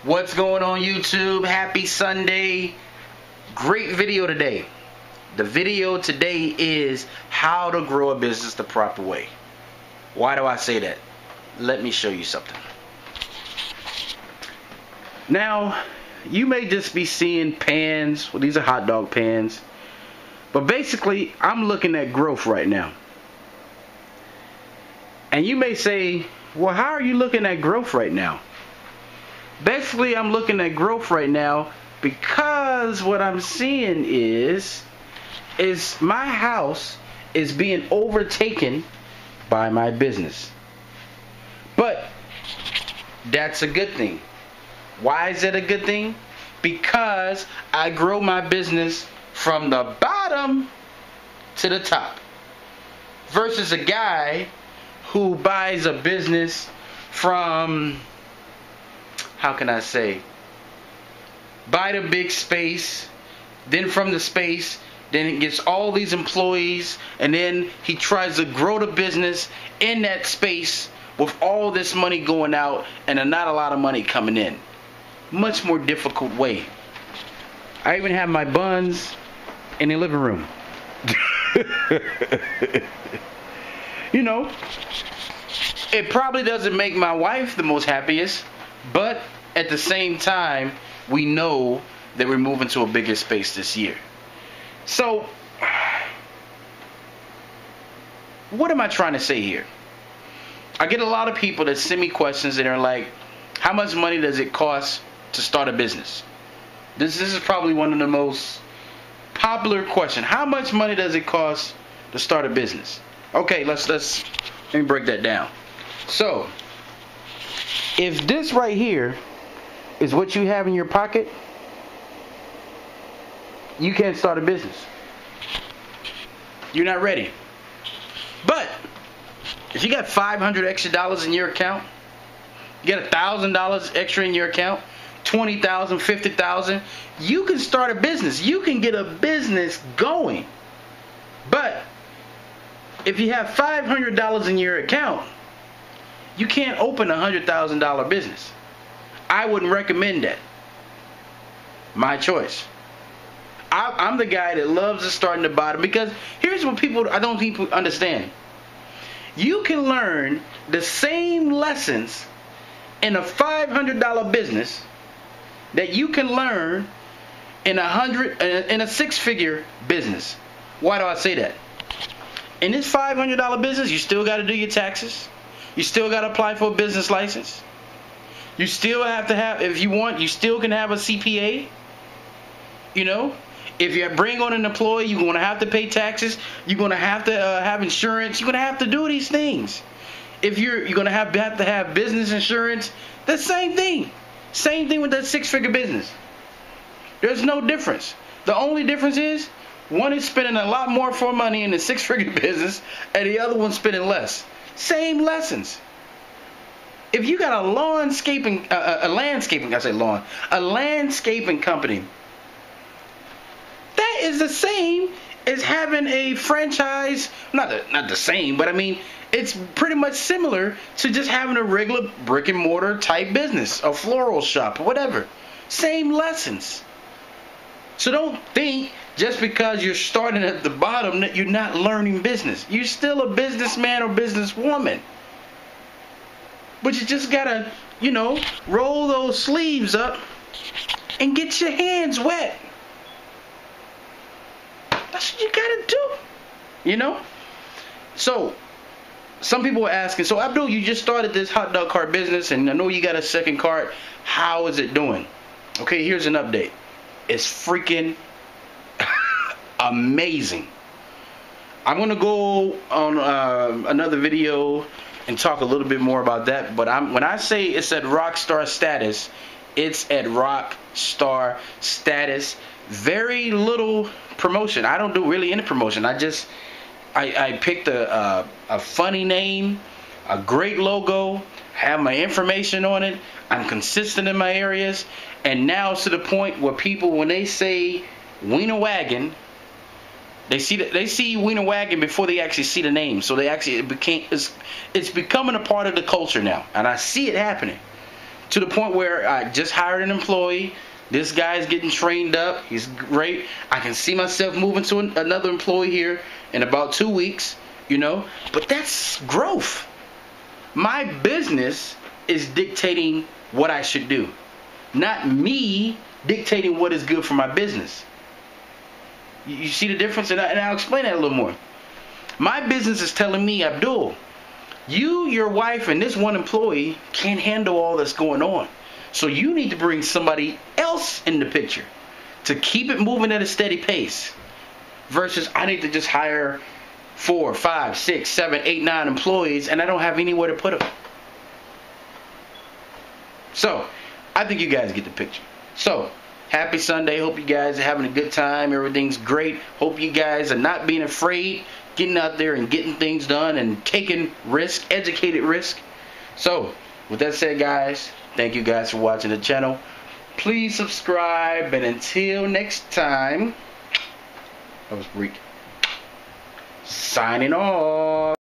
What's going on, YouTube? Happy Sunday. Great video today. The video today is how to grow a business the proper way. Why do I say that? Let me show you something. Now, you may just be seeing pans. Well, these are hot dog pans. But basically, I'm looking at growth right now. And you may say, well, how are you looking at growth right now? Basically, I'm looking at growth right now because what I'm seeing is my house is being overtaken by my business. But that's a good thing. Why is that a good thing? Because I grow my business from the bottom to the top. Versus a guy who buys a business from, how can I say, buy the big space, then from the space, then it gets all these employees, and then he tries to grow the business in that space with all this money going out and not a lot of money coming in. Much more difficult way. I even have my buns in the living room. You know, it probably doesn't make my wife the most happiest, but at the same time, we know that we're moving to a bigger space this year. So, what am I trying to say here? I get a lot of people that send me questions and are like, how much money does it cost to start a business? This is probably one of the most popular questions. How much money does it cost to start a business? Okay, let me break that down. So, if this right here is what you have in your pocket, you can't start a business. You're not ready. But if you got $500 extra in your account, you got $1,000 extra in your account, $20,000, $50,000, you can start a business. You can get a business going. But if you have $500 in your account, you can't open a $100,000 business. I wouldn't recommend that. My choice. I'm the guy that loves to start in the bottom, because here's what I don't think people understand. You can learn the same lessons in a $500 business that you can learn in a six-figure business. Why do I say that? In this $500 business, you still got to do your taxes. You still got to apply for a business license. You still have to have, if you want, you still can have a CPA. You know, if you bring on an employee, you're going to have to pay taxes. You're going to have insurance. You're going to have to do these things. If you're going to have to have business insurance, the same thing. Same thing with that six-figure business. There's no difference. The only difference is one is spending a lot more for money in the six-figure business, and the other one's spending less. Same lessons. If you got a landscaping company, that is the same as having a franchise. Not the same, but I mean, it's pretty much similar to just having a regular brick and mortar type business, a floral shop, or whatever. Same lessons. So don't think just because you're starting at the bottom that you're not learning business. You're still a businessman or businesswoman. But you just gotta, roll those sleeves up and get your hands wet. That's what you gotta do. So, some people are asking, so Abdul, you just started this hot dog cart business, and I know you got a second cart. How is it doing? Okay, here's an update. It's freaking amazing. I'm going to go on another video and talk a little bit more about that. But when I say it's at rock star status, it's at rock star status. Very little promotion. I don't do really any promotion. I picked a funny name, a great logo, have my information on it. I'm consistent in my areas, and now it's to the point where people, when they say Wiener Wagon, they see Wiener Wagon before they actually see the name. So it's becoming a part of the culture now, and I see it happening. to the point where I just hired an employee. This guy's getting trained up. He's great. I can see myself moving to another employee here in about 2 weeks, you know. But that's growth. My business is dictating what I should do, not me dictating what is good for my business. You see the difference? And I'll explain that a little more. My business is telling me, Abdul, you, your wife, and this one employee can't handle all that's going on. So you need to bring somebody else in the picture to keep it moving at a steady pace. Versus I need to just hire 4, 5, 6, 7, 8, 9 employees and I don't have anywhere to put them. So I think you guys get the picture. So happy Sunday. Hope you guys are having a good time. Everything's great. Hope you guys are not being afraid, getting out there and getting things done and taking risk, educated risk. So with that said, guys, thank you guys for watching the channel. Please subscribe, and until next time, I was Reek signing off.